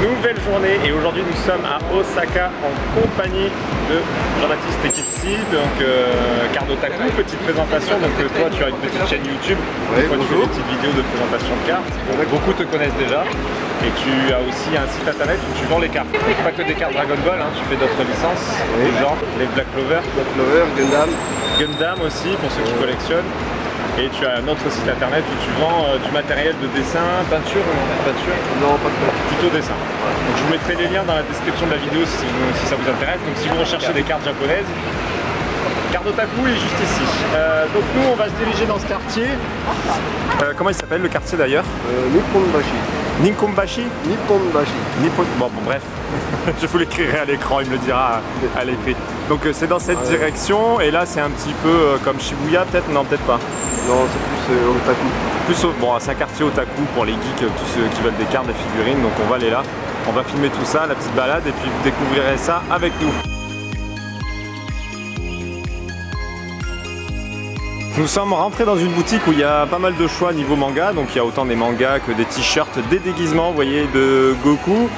Nouvelle journée et aujourd'hui nous sommes à Osaka en compagnie de Jean-Baptiste Ekitsi, donc Cardotaku, petite présentation. Donc toi tu as une petite chaîne YouTube, oui, tu fais des petites vidéos de présentation de cartes. Beaucoup te connaissent déjà et tu as aussi un site internet où tu vends les cartes. Pas que des cartes Dragon Ball, hein, tu fais d'autres licences, du genre les Black Clover, Gundam. Gundam aussi pour ceux qui collectionnent. Et tu as un autre site internet où tu vends du matériel de dessin, peinture ou non peinture? Non, pas de peinture. Plutôt dessin. Donc je vous mettrai les liens dans la description de la vidéo si ça vous intéresse. Donc si vous recherchez des cartes japonaises, Cardotaku est juste ici. Donc nous on va se diriger dans ce quartier. Comment il s'appelle le quartier d'ailleurs? Nipponbashi. Ninkombashi? Nipponbashi. Bon, bref, je vous l'écrirai à l'écran, il me le dira à l'écrit. Donc c'est dans cette direction et là c'est un petit peu comme Shibuya peut-être? Non, peut-être pas. Non, c'est plus otaku. Bon, c'est un quartier otaku pour les geeks, tous ceux qui veulent des cartes, des figurines, donc on va aller là. On va filmer tout ça, la petite balade, et puis vous découvrirez ça avec nous. Nous sommes rentrés dans une boutique où il y a pas mal de choix niveau manga, donc il y a autant des mangas que des t-shirts, des déguisements, vous voyez, de Goku.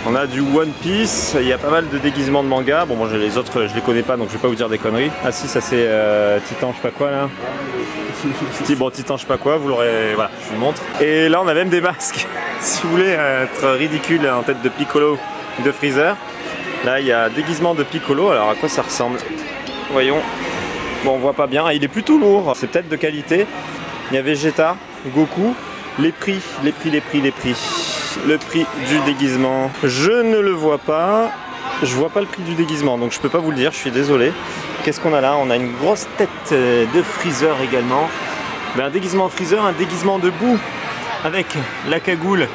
On a du One Piece, il y a pas mal de déguisements de manga. Bon, moi les autres je les connais pas donc je vais pas vous dire des conneries. Ah si, ça c'est Titan je sais pas quoi là. Bon, Titan je sais pas quoi, vous l'aurez, voilà, je vous montre. Et là on a même des masques, si vous voulez être ridicule en tête de Piccolo, de Freezer. Là il y a déguisement de Piccolo, alors à quoi ça ressemble? Voyons. Bon, on voit pas bien, il est plutôt lourd, c'est peut-être de qualité. Il y a Vegeta, Goku, les prix. Le prix du déguisement, je ne le vois pas. Je vois pas le prix du déguisement, donc je peux pas vous le dire, je suis désolé. Qu'est-ce qu'on a là? On a une grosse tête de Freezer également. Ben, un déguisement Freezer, un déguisement de Boo avec la cagoule.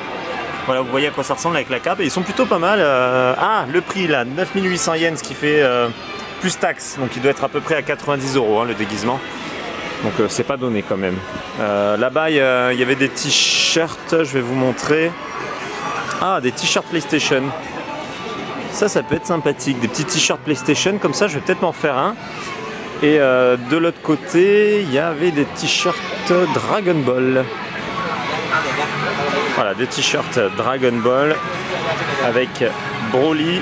Voilà, vous voyez à quoi ça ressemble avec la cape. Et ils sont plutôt pas mal. Ah, le prix là, 9800 yens, ce qui fait plus taxe. Donc il doit être à peu près à 90 € hein, le déguisement. Donc c'est pas donné quand même. Là-bas, il y avait des t-shirts, je vais vous montrer. Ah, des t-shirts PlayStation. Ça peut être sympathique. Des petits t-shirts PlayStation, comme ça, je vais peut-être m'en faire un. Et de l'autre côté, il y avait des t-shirts Dragon Ball. Voilà, des t-shirts Dragon Ball avec Broly.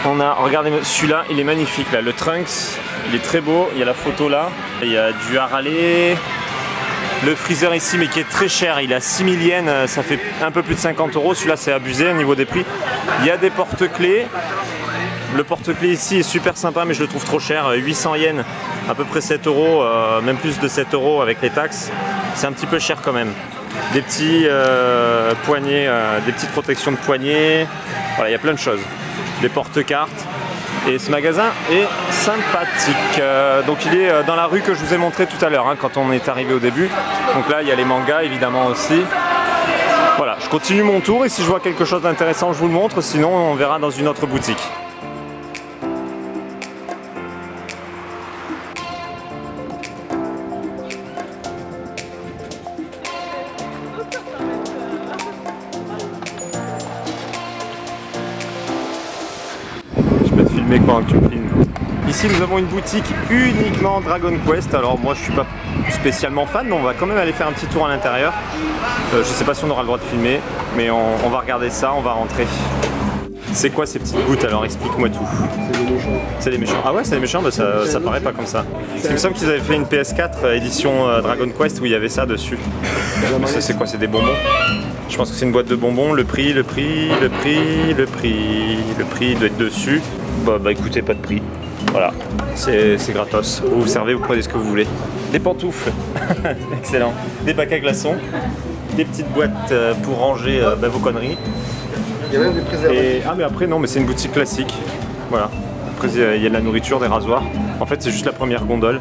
On a, regardez, celui-là, il est magnifique, là, le Trunks, il est très beau. Il y a la photo là. Il y a du Harley. Le Freezer ici, mais qui est très cher, il a 6000 yens, ça fait un peu plus de 50 €. Celui-là, c'est abusé au niveau des prix. Il y a des porte-clés. Le porte-clés ici est super sympa, mais je le trouve trop cher. 800 yens, à peu près 7 €, même plus de 7 € avec les taxes. C'est un petit peu cher quand même. Des petits poignets, des petites protections de poignets. Voilà, il y a plein de choses. Des porte-cartes. Et ce magasin est sympathique. Donc il est dans la rue que je vous ai montré tout à l'heure hein, quand on est arrivé au début. Donc là il y a les mangas évidemment aussi. Voilà, je continue mon tour et si je vois quelque chose d'intéressant je vous le montre, sinon on verra dans une autre boutique. Filmer quoi que tu me filmes. Ici nous avons une boutique uniquement Dragon Quest. Alors moi je suis pas spécialement fan, mais on va quand même aller faire un petit tour à l'intérieur. Je sais pas si on aura le droit de filmer, mais on va regarder ça, on va rentrer. C'est quoi ces petites gouttes alors? Explique-moi tout. C'est les méchants. C'est les méchants. Ah ouais, c'est les méchants, bah ça paraît pas comme ça. Il me semble qu'ils avaient fait une PS4 édition Dragon Quest où il y avait ça dessus. Ça c'est quoi? C'est des bonbons? Je pense que c'est une boîte de bonbons. Le prix doit être dessus. Bah écoutez, pas de prix. Voilà, c'est gratos. Vous servez, vous prenez ce que vous voulez. Des pantoufles, excellent. Des bacs à glaçons. Des petites boîtes pour ranger vos conneries. Il y a même des préservatifs. Ah mais après non, mais c'est une boutique classique. Voilà. Après il y a de la nourriture, des rasoirs. En fait c'est juste la première gondole.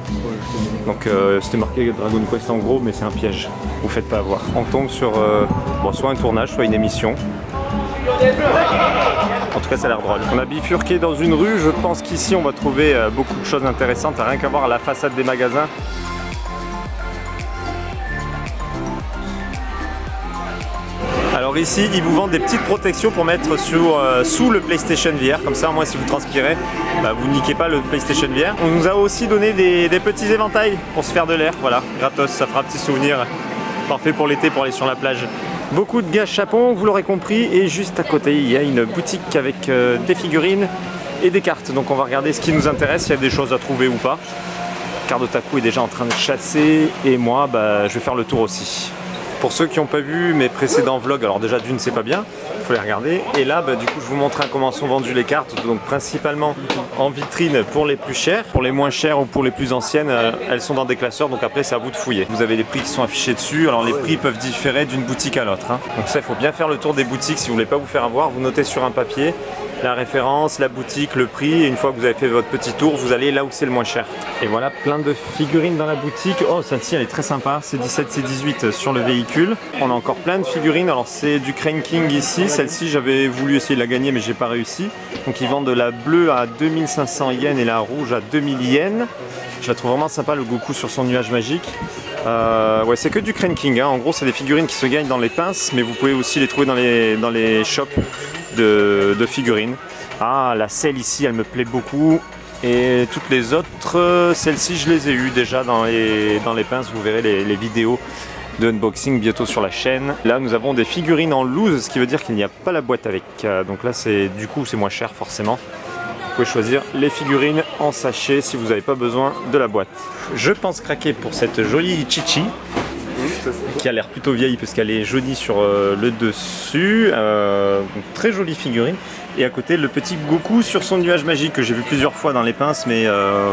Donc c'était marqué Dragon Quest en gros, mais c'est un piège. Vous faites pas avoir. On tombe sur bon, soit un tournage, soit une émission. En tout cas ça a l'air drôle. On a bifurqué dans une rue, je pense qu'ici on va trouver beaucoup de choses intéressantes. Rien qu'à voir la façade des magasins. Alors ici ils vous vendent des petites protections pour mettre sous le PlayStation VR, comme ça au moins si vous transpirez, bah, vous niquez pas le PlayStation VR. On nous a aussi donné des petits éventails pour se faire de l'air, voilà, gratos, ça fera un petit souvenir parfait pour l'été pour aller sur la plage. Beaucoup de gâchapons, vous l'aurez compris, et juste à côté il y a une boutique avec des figurines et des cartes. Donc on va regarder ce qui nous intéresse, s'il y a des choses à trouver ou pas. Cardotaku est déjà en train de chasser et moi je vais faire le tour aussi. Pour ceux qui n'ont pas vu mes précédents vlogs, alors déjà d'une c'est pas bien, il faut les regarder. Et là du coup je vous montrerai comment sont vendues les cartes, donc principalement en vitrine pour les plus chères. Pour les moins chères ou pour les plus anciennes, elles sont dans des classeurs, donc après c'est à vous de fouiller. Vous avez les prix qui sont affichés dessus, alors les prix peuvent différer d'une boutique à l'autre. Donc ça il faut bien faire le tour des boutiques si vous voulez pas vous faire avoir, vous notez sur un papier la référence, la boutique, le prix, et une fois que vous avez fait votre petit tour, vous allez là où c'est le moins cher. Et voilà, plein de figurines dans la boutique. Oh, celle-ci, elle est très sympa, c'est 17, c'est 18 sur le véhicule. On a encore plein de figurines, alors c'est du Crane King ici, celle-ci j'avais voulu essayer de la gagner mais j'ai pas réussi. Donc ils vendent de la bleue à 2500 yens et la rouge à 2000 yens. Je la trouve vraiment sympa, le Goku sur son nuage magique. Ouais, c'est que du Crane King, hein. En gros c'est des figurines qui se gagnent dans les pinces, mais vous pouvez aussi les trouver dans les shops de figurines. Ah, la selle ici elle me plaît beaucoup, et toutes les autres, celles-ci je les ai eues déjà dans les pinces. Vous verrez les vidéos de unboxing bientôt sur la chaîne. Là nous avons des figurines en loose, ce qui veut dire qu'il n'y a pas la boîte avec, donc là du coup c'est moins cher forcément. Vous pouvez choisir les figurines en sachet si vous n'avez pas besoin de la boîte. Je pense craquer pour cette jolie Chichi qui a l'air plutôt vieille parce qu'elle est jaunie sur le dessus. Donc, très jolie figurine. Et à côté le petit Goku sur son nuage magique que j'ai vu plusieurs fois dans les pinces, mais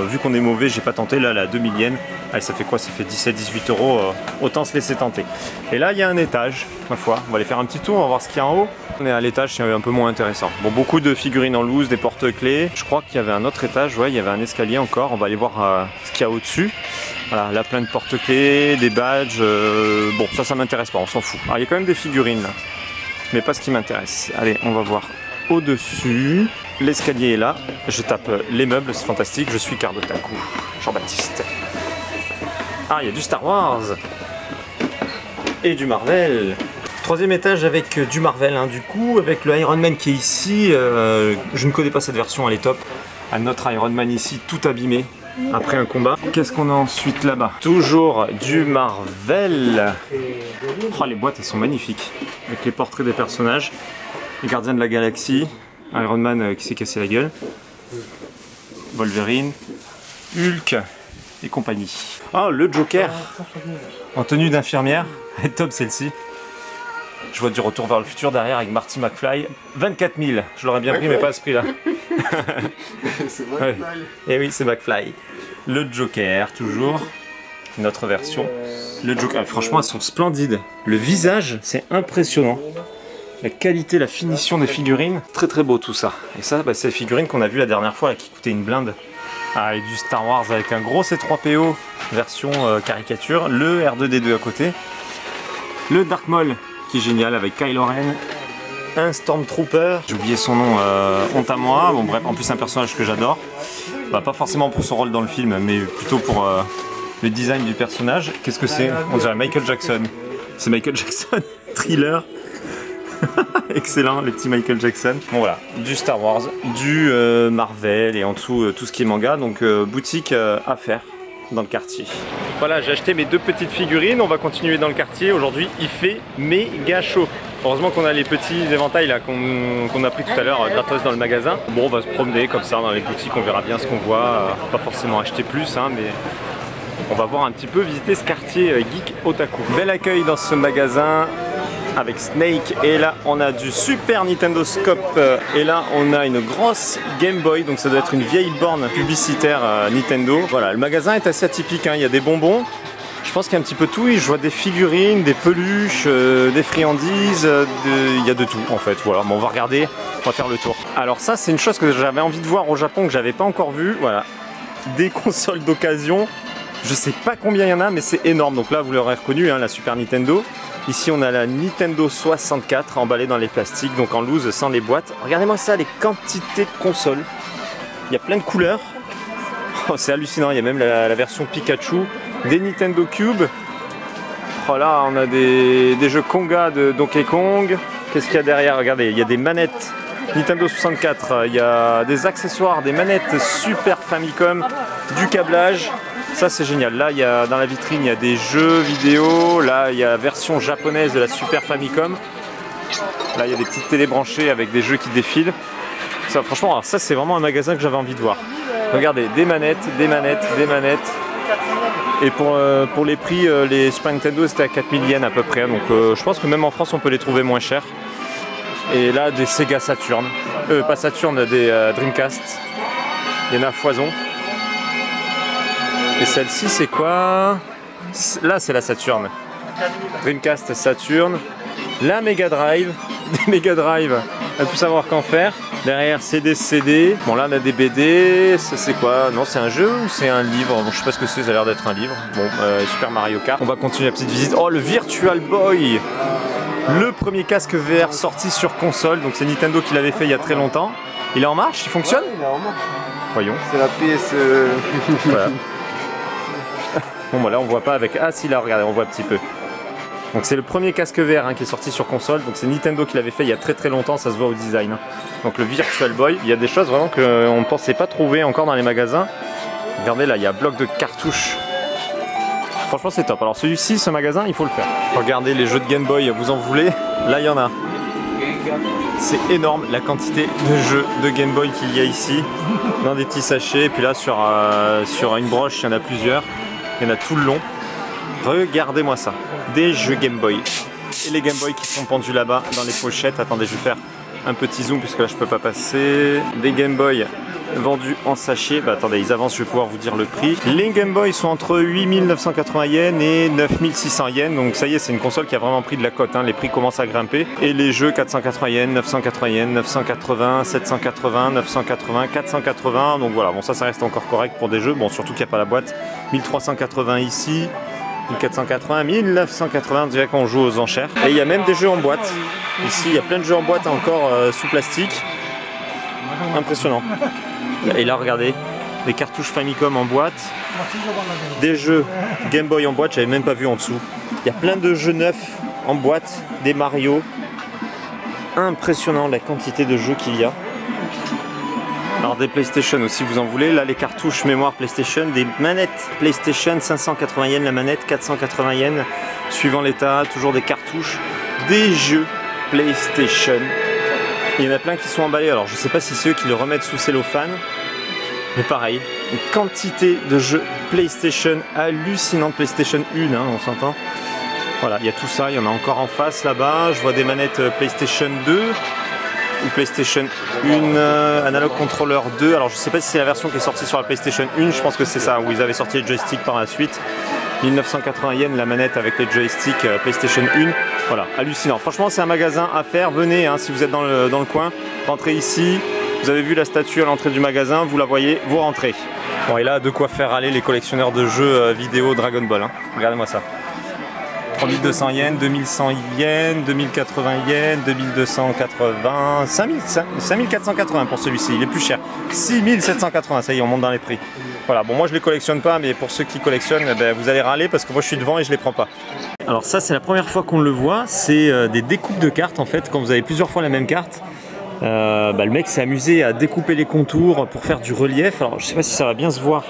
vu qu'on est mauvais j'ai pas tenté. Là la 2000 yens, allez, ça fait quoi? Ça fait 17-18 euros, autant se laisser tenter. Et là il y a un étage, ma foi, on va aller faire un petit tour, on va voir ce qu'il y a en haut. On est à l'étage, c'est un peu moins intéressant. Bon, beaucoup de figurines en loose, des porte-clés. Je crois qu'il y avait un autre étage, ouais, il y avait un escalier encore. On va aller voir ce qu'il y a au-dessus. Voilà, là plein de porte-clés, des badges. Bon, ça m'intéresse pas, on s'en fout. Alors il y a quand même des figurines là, mais pas ce qui m'intéresse. Allez, on va voir au-dessus. L'escalier est là. Je tape les meubles, c'est fantastique. Je suis Cardotaku, Jean-Baptiste. Ah, il y a du Star Wars et du Marvel. Troisième étage avec du Marvel, hein, du coup, avec le Iron Man qui est ici. Je ne connais pas cette version, elle est top. À notre Iron Man ici, tout abîmé après un combat. Qu'est-ce qu'on a ensuite là-bas? Toujours du Marvel. Oh, les boîtes, elles sont magnifiques. Avec les portraits des personnages. Les Gardiens de la Galaxie. Iron Man qui s'est cassé la gueule. Wolverine. Hulk et compagnie. Oh, le Joker en tenue d'infirmière. Elle est top celle-ci. Je vois du Retour vers le futur derrière avec Marty McFly. 24 000, je l'aurais bien pris mais pas à ce prix là. C'est McFly. Ouais. Et oui, c'est McFly. Le Joker, toujours. Une autre version. Le Joker, franchement elles sont splendides. Le visage, c'est impressionnant. La qualité, la finition des figurines, très très beau tout ça. Et ça, c'est les figurines qu'on a vu la dernière fois là, qui coûtaient une blinde. Ah, et du Star Wars avec un gros C3PO version caricature. Le R2D2 à côté. Le Dark Maul qui est génial avec Kylo Ren. Un Stormtrooper, j'ai oublié son nom, honte à moi. Bon bref, en plus un personnage que j'adore. Bah, pas forcément pour son rôle dans le film, mais plutôt pour le design du personnage. Qu'est-ce que c'est? On dirait Michael Jackson. C'est Michael Jackson, Thriller. Excellent, les petits Michael Jackson. Bon voilà, du Star Wars, du Marvel et en dessous tout ce qui est manga. Donc boutique à faire dans le quartier. Voilà, j'ai acheté mes deux petites figurines. On va continuer dans le quartier. Aujourd'hui, il fait méga chaud. Heureusement qu'on a les petits éventails là qu'on a pris tout à l'heure gratos dans le magasin. Bon, on va se promener comme ça dans les boutiques. On verra bien ce qu'on voit. Pas forcément acheter plus, hein, mais on va voir un petit peu, visiter ce quartier geek otaku. Bel accueil dans ce magasin avec Snake, et là on a du Super Nintendo Scope, et là on a une grosse Game Boy, donc ça doit être une vieille borne publicitaire Nintendo. Voilà, le magasin est assez atypique, hein. Il y a des bonbons, je pense qu'il y a un petit peu tout, et je vois des figurines, des peluches, des friandises, il y a de tout en fait. Voilà, bon, on va regarder, on va faire le tour. Alors ça c'est une chose que j'avais envie de voir au Japon, que j'avais pas encore vu. Voilà, des consoles d'occasion, je sais pas combien il y en a, mais c'est énorme. Donc là vous l'aurez reconnu, hein, la Super Nintendo. Ici on a la Nintendo 64 emballée dans les plastiques, donc en loose sans les boîtes. Regardez-moi ça, les quantités de consoles. Il y a plein de couleurs. Oh, c'est hallucinant, il y a même la version Pikachu, des Nintendo Cube. Oh là, on a des jeux Konga de Donkey Kong. Qu'est-ce qu'il y a derrière? Regardez, il y a des manettes Nintendo 64, il y a des accessoires, des manettes Super Famicom, du câblage. Ça c'est génial. Là il y a, dans la vitrine il y a des jeux vidéo. Là il y a la version japonaise de la Super Famicom. Là il y a des petites télé branchées avec des jeux qui défilent. Ça, franchement, alors ça c'est vraiment un magasin que j'avais envie de voir. Regardez, des manettes, des manettes, des manettes. Et pour les prix, les Super Nintendo c'était à 4000 yens à peu près. Donc je pense que même en France on peut les trouver moins chers. Et là des Sega Saturn. Pas Saturn, des Dreamcast. Il y en a à foison. Et celle-ci c'est quoi? Là c'est la Saturn. Dreamcast Saturn. La Mega Drive. Des Mega Drive. On va plus savoir qu'en faire. Derrière CD. Bon là on a des BD. Ça c'est quoi? Non c'est un jeu ou c'est un livre? Bon je sais pas ce que c'est, ça a l'air d'être un livre. Bon Super Mario Kart. On va continuer la petite visite. Oh le Virtual Boy. Le premier casque VR sorti sur console. Donc c'est Nintendo qui l'avait fait il y a très longtemps. Il est en marche? Il fonctionne? Ouais, il est en marche. Voyons. C'est la PS... Voilà. Bon bah là on voit pas avec... Ah si là regardez on voit un petit peu. Donc c'est le premier casque VR hein, qui est sorti sur console, donc c'est Nintendo qui l'avait fait il y a très longtemps, ça se voit au design. Hein. Donc le Virtual Boy, il y a des choses vraiment qu'on ne pensait pas trouver encore dans les magasins. Regardez là, il y a bloc de cartouches. Franchement c'est top. Alors celui-ci, ce magasin, il faut le faire. Regardez les jeux de Game Boy, vous en voulez? Là il y en a. C'est énorme la quantité de jeux de Game Boy qu'il y a ici. Dans des petits sachets, et puis là sur une broche, il y en a plusieurs. Il y en a tout le long. Regardez-moi ça, des jeux Game Boy. Et les Game Boy qui sont pendus là-bas dans les pochettes. Attendez, je vais faire un petit zoom puisque là je peux pas passer. Des Game Boy vendus en sachet. Bah attendez, ils avancent, je vais pouvoir vous dire le prix. Les Game Boy sont entre 8980 yens et 9600 yens. Donc ça y est, c'est une console qui a vraiment pris de la cote. Hein. Les prix commencent à grimper. Et les jeux 480 yens, 980 yens, 980, 780, 980, 480. Donc voilà, bon ça reste encore correct pour des jeux. Bon surtout qu'il n'y a pas la boîte. 1380 ici. 1480, 1980, on dirait qu'on joue aux enchères. Et il y a même des jeux en boîte. Ici, il y a plein de jeux en boîte encore sous plastique. Impressionnant. Et là, regardez, des cartouches Famicom en boîte. Des jeux Game Boy en boîte, j'avais même pas vu en dessous. Il y a plein de jeux neufs en boîte, des Mario. Impressionnant la quantité de jeux qu'il y a. Alors des PlayStation aussi vous en voulez, là les cartouches mémoire PlayStation, des manettes PlayStation, 580 yens la manette, 480 yens suivant l'état, toujours des cartouches, des jeux PlayStation. Il y en a plein qui sont emballés, alors je sais pas si c'est eux qui le remettent sous cellophane, mais pareil, une quantité de jeux PlayStation hallucinante, PlayStation 1 hein, on s'entend. Voilà, il y a tout ça, il y en a encore en face là-bas, je vois des manettes PlayStation 2. Ou PlayStation 1 Analog Controller 2. Alors je sais pas si c'est la version qui est sortie sur la PlayStation 1, je pense que c'est ça, où ils avaient sorti les joysticks par la suite. 1980 yens la manette avec les joysticks PlayStation 1. Voilà, hallucinant. Franchement c'est un magasin à faire, venez hein, si vous êtes dans le coin, rentrez ici. Vous avez vu la statue à l'entrée du magasin, vous la voyez, vous rentrez. Bon et là de quoi faire aller les collectionneurs de jeux vidéo Dragon Ball. Hein. Regardez-moi ça. 3200 yens, 2100 yens, 2080 yens, 2280, 5480 pour celui-ci, il est plus cher. 6780, ça y est, on monte dans les prix. Voilà, bon moi je les collectionne pas, mais pour ceux qui collectionnent, ben, vous allez râler parce que moi je suis devant et je les prends pas. Alors ça c'est la première fois qu'on le voit, c'est des découpes de cartes en fait, quand vous avez plusieurs fois la même carte. Le mec s'est amusé à découper les contours pour faire du relief. Alors je sais pas si ça va bien se voir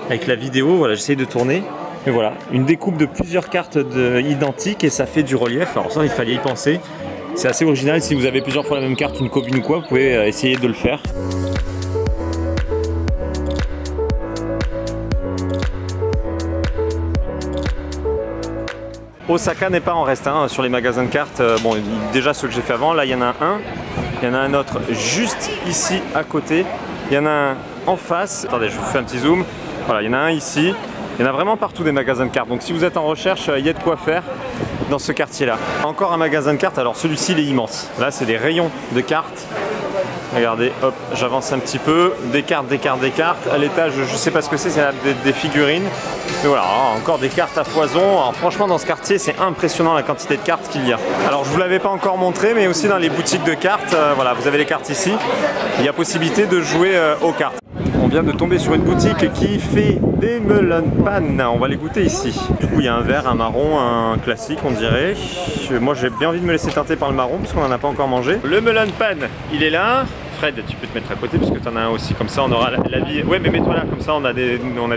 avec la vidéo, voilà j'essaye de tourner. Mais voilà, une découpe de plusieurs cartes identiques et ça fait du relief. Alors ça, il fallait y penser. C'est assez original. Si vous avez plusieurs fois la même carte, une copine ou quoi, vous pouvez essayer de le faire. Osaka n'est pas en reste hein, sur les magasins de cartes. Bon, déjà ceux que j'ai fait avant, là il y en a un. Il y en a un autre juste ici à côté. Il y en a un en face. Attendez, je vous fais un petit zoom. Voilà, il y en a un ici. Il y en a vraiment partout des magasins de cartes, donc si vous êtes en recherche, il y a de quoi faire dans ce quartier-là. Encore un magasin de cartes, alors celui-ci il est immense. Là c'est des rayons de cartes. Regardez, hop, j'avance un petit peu. Des cartes, des cartes, des cartes. À l'étage, je sais pas ce que c'est des figurines. Mais voilà, encore des cartes à foison. Alors franchement dans ce quartier c'est impressionnant la quantité de cartes qu'il y a. Alors je vous l'avais pas encore montré, mais aussi dans les boutiques de cartes, voilà, vous avez les cartes ici. Il y a possibilité de jouer aux cartes. On vient de tomber sur une boutique qui fait des melon pan. On va les goûter ici. Du coup, il y a un vert, un marron, un classique, on dirait. Moi, j'ai bien envie de me laisser teinter par le marron parce qu'on n'en a pas encore mangé. Le melon pan, il est là. Fred, tu peux te mettre à côté parce que tu en as un aussi, comme ça on aura la vie. Ouais, mais mets-toi là, comme ça on a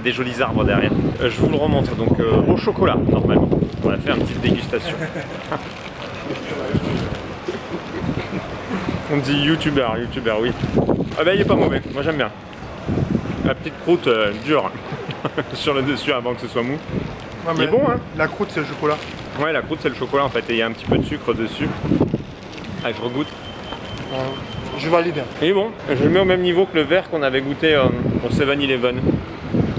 des jolis arbres derrière. Je vous le remontre, donc au chocolat normalement. On va faire une petite dégustation. On dit youtubeur, oui. Ah bah il est pas mauvais, moi j'aime bien. La petite croûte dure sur le dessus avant que ce soit mou. Ouais, il est bon hein. La croûte c'est le chocolat. Ouais, la croûte c'est le chocolat en fait, et il y a un petit peu de sucre dessus. Allez, je regoute. Je valide. Il est bon, je le mets au même niveau que le verre qu'on avait goûté au 7-Eleven.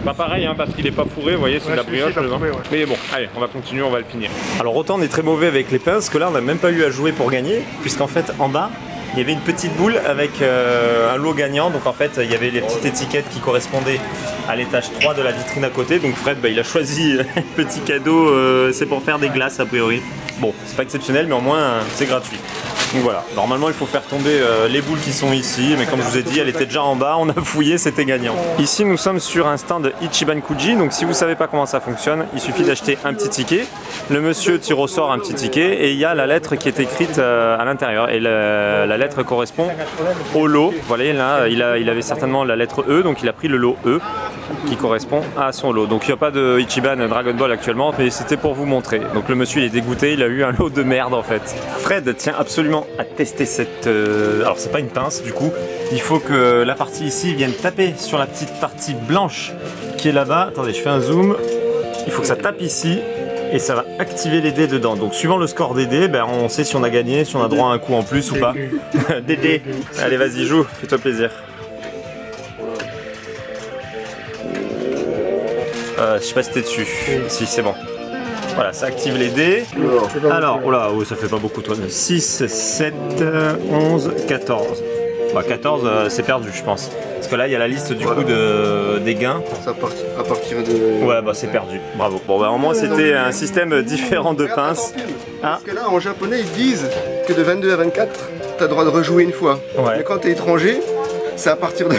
Pas pareil hein, parce qu'il est pas fourré, vous voyez, c'est de la brioche dedans. Ouais. Mais il est bon, allez, on va continuer, on va le finir. Alors autant on est très mauvais avec les pinces que là on n'a même pas eu à jouer pour gagner, puisqu'en fait en bas il y avait une petite boule avec un lot gagnant, donc en fait il y avait les petites étiquettes qui correspondaient à l'étage 3 de la vitrine à côté, donc Fred il a choisi un petit cadeau, c'est pour faire des glaces a priori. Bon, c'est pas exceptionnel mais au moins c'est gratuit. Donc voilà, normalement il faut faire tomber les boules qui sont ici, mais comme je vous ai dit, elle était déjà en bas, on a fouillé, c'était gagnant. Ici nous sommes sur un stand Ichiban Kuji, donc si vous savez pas comment ça fonctionne, il suffit d'acheter un petit ticket. Le monsieur tire au sort un petit ticket et il y a la lettre qui est écrite à l'intérieur. Et la lettre correspond au lot. Vous voyez là, il avait certainement la lettre E, donc il a pris le lot E qui correspond à son lot. Donc il n'y a pas de Ichiban Dragon Ball actuellement, mais c'était pour vous montrer. Donc le monsieur il est dégoûté, il a eu un lot de merde en fait. Fred tient absolument à tester cette... Alors c'est pas une pince du coup, il faut que la partie ici vienne taper sur la petite partie blanche qui est là-bas. Attendez, je fais un zoom. Il faut que ça tape ici et ça va activer les dés dedans. Donc suivant le score des dés, ben, on sait si on a gagné, si on a droit à un coup en plus ou pas. Des dés. Allez vas-y joue, fais-toi plaisir. Je sais pas si t'es dessus. Si c'est bon. Voilà, ça active les dés. Alors, oh là, ça fait pas beaucoup toi. 6, 7, 11, 14. Bah 14 c'est perdu je pense. Parce que là il y a la liste du coup des gains. Ça à partir de... Ouais bah c'est perdu, bravo. Bon bah au moins c'était un système différent de pinces. Parce que là en japonais ils disent que de 22 à 24 t'as le droit de rejouer une fois. Ouais. Mais quand t'es étranger, c'est à partir de...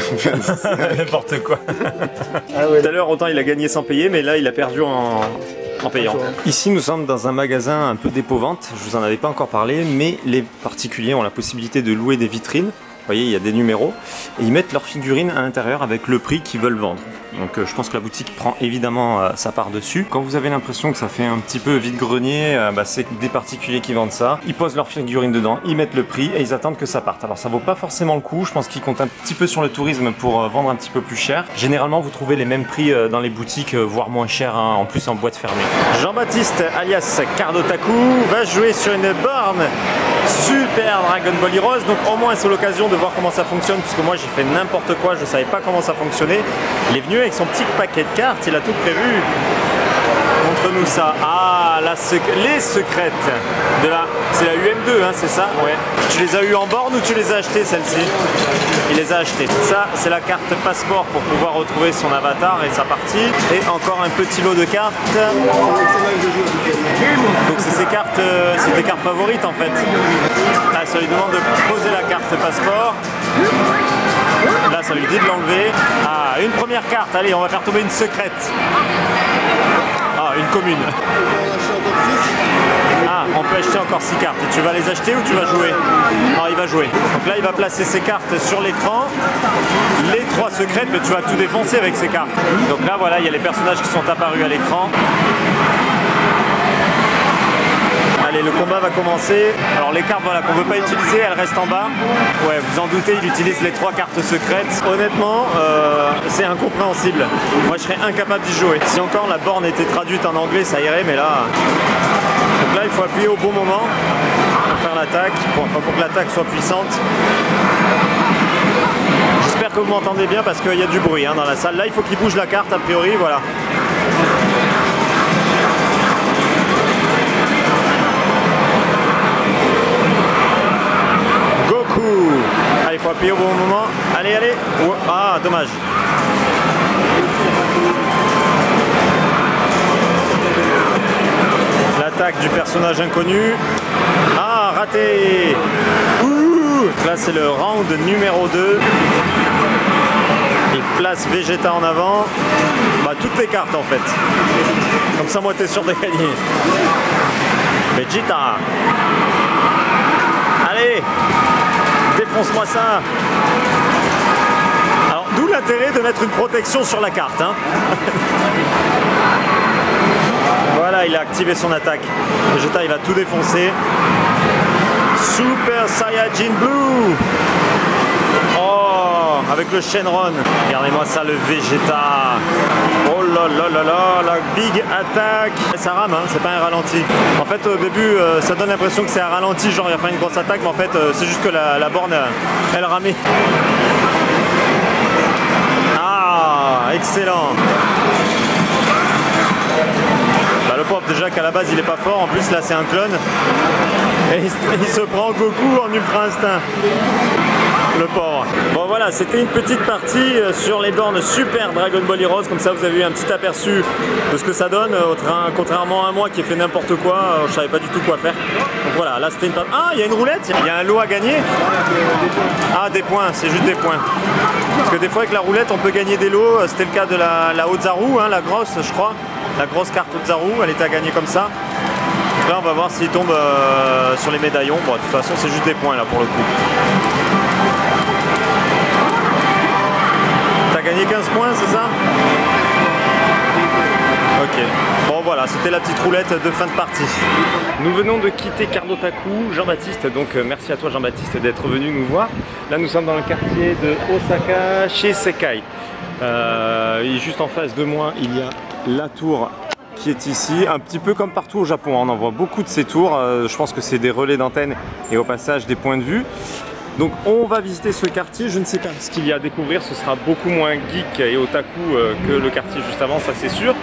N'importe quoi. Ah ouais. Tout à l'heure autant il a gagné sans payer, mais là il a perdu en payant. Ici nous sommes dans un magasin un peu dépôt-vente, je vous en avais pas encore parlé, mais les particuliers ont la possibilité de louer des vitrines. Vous voyez, il y a des numéros et ils mettent leurs figurines à l'intérieur avec le prix qu'ils veulent vendre. Donc je pense que la boutique prend évidemment sa part dessus. Quand vous avez l'impression que ça fait un petit peu vide-grenier, c'est des particuliers qui vendent ça. Ils posent leurs figurines dedans, ils mettent le prix et ils attendent que ça parte. Alors ça vaut pas forcément le coup, je pense qu'ils comptent un petit peu sur le tourisme pour vendre un petit peu plus cher. Généralement vous trouvez les mêmes prix dans les boutiques, voire moins cher, hein, en plus en boîte fermée. Jean-Baptiste alias Cardotaku va jouer sur une borne Super Dragon Ball Heroes, donc au moins c'est l'occasion de voir comment ça fonctionne, puisque moi j'ai fait n'importe quoi, je savais pas comment ça fonctionnait. Il est venu avec son petit paquet de cartes, il a tout prévu. Montre-nous ça. Ah, les secrètes de la... C'est la UM2, hein, c'est ça? Ouais. Tu les as eu en borne ou tu les as achetées, celles-ci? Il les a achetées. Ça, c'est la carte passeport pour pouvoir retrouver son avatar et sa partie. Et encore un petit lot de cartes. Donc c'est ses cartes, c'est tes cartes favorites en fait. Là, ça lui demande de poser la carte passeport. Là, ça lui dit de l'enlever. Ah, une première carte. Allez, on va faire tomber une secrète. Ah, une commune. Ah, on peut acheter encore 6 cartes. Et tu vas les acheter ou tu vas jouer? Ah, il va jouer. Donc là, il va placer ses cartes sur l'écran. Les 3 secrètes, mais tu vas tout défoncer avec ces cartes. Donc là, voilà, il y a les personnages qui sont apparus à l'écran. Allez, le combat va commencer. Alors les cartes voilà, qu'on ne veut pas utiliser, elles restent en bas. Ouais, vous en doutez, il utilise les 3 cartes secrètes. Honnêtement, c'est incompréhensible. Moi, je serais incapable d'y jouer. Si encore la borne était traduite en anglais, ça irait, mais là... Donc là, il faut appuyer au bon moment pour faire l'attaque, pour que l'attaque soit puissante. J'espère que vous m'entendez bien parce qu'il y a du bruit hein, dans la salle. Là, il faut qu'il bouge la carte, a priori, voilà. Allez, il faut appuyer au bon moment. Allez, allez. Ah, dommage. L'attaque du personnage inconnu. Ah, raté. Ouh. Là, c'est le round numéro 2. Il place Vegeta en avant. Bah, toutes les cartes en fait. Comme ça, moi, t'es sûr de gagner. Vegeta. Allez. défonce-moi ça. Alors, d'où l'intérêt de mettre une protection sur la carte. Hein. Voilà, il a activé son attaque. Vegeta, il va tout défoncer. Super Saiyajin Blue. Oh, avec le Shenron. Regardez-moi ça, le Vegeta. Oh là là là là, la big attaque. Ça rame, hein, c'est pas un ralenti. En fait, au début, ça donne l'impression que c'est un ralenti, genre il a fait une grosse attaque, mais en fait, c'est juste que la borne, elle ramait. Ah, excellent. Bah, le pauvre, déjà qu'à la base, il est pas fort. En plus, là, c'est un clone. Et il se prend Goku en ultra instinct. Le pauvre. Bon voilà, c'était une petite partie sur les bornes Super Dragon Ball Heroes. Comme ça, vous avez eu un petit aperçu de ce que ça donne. Contrairement à moi qui ai fait n'importe quoi, je savais pas du tout quoi faire. Donc voilà, là c'était une partie. Ah, il y a une roulette, il y a un lot à gagner. Ah, des points, c'est juste des points. Parce que des fois avec la roulette, on peut gagner des lots. C'était le cas de la Ozaru, hein, la grosse, je crois. La grosse carte Ozaru, elle était à gagner comme ça. Donc là, on va voir s'il tombe sur les médaillons. Bon, de toute façon, c'est juste des points là pour le coup. T'as gagné 15 points, c'est ça? Ok. Bon voilà, c'était la petite roulette de fin de partie. Nous venons de quitter Kardotaku, Jean-Baptiste, donc merci à toi Jean-Baptiste d'être venu nous voir. Là nous sommes dans le quartier de Osaka, chez Sekai. Et juste en face de moi, il y a la tour qui est ici, un petit peu comme partout au Japon, on en voit beaucoup de ces tours, je pense que c'est des relais d'antenne et au passage des points de vue. Donc on va visiter ce quartier, je ne sais pas ce qu'il y a à découvrir, ce sera beaucoup moins geek et otaku que le quartier juste avant, ça c'est sûr.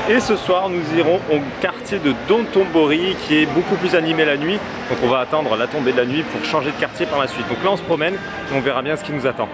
Et ce soir nous irons au quartier de Dotonbori qui est beaucoup plus animé la nuit, donc on va attendre la tombée de la nuit pour changer de quartier par la suite. Donc là on se promène et on verra bien ce qui nous attend.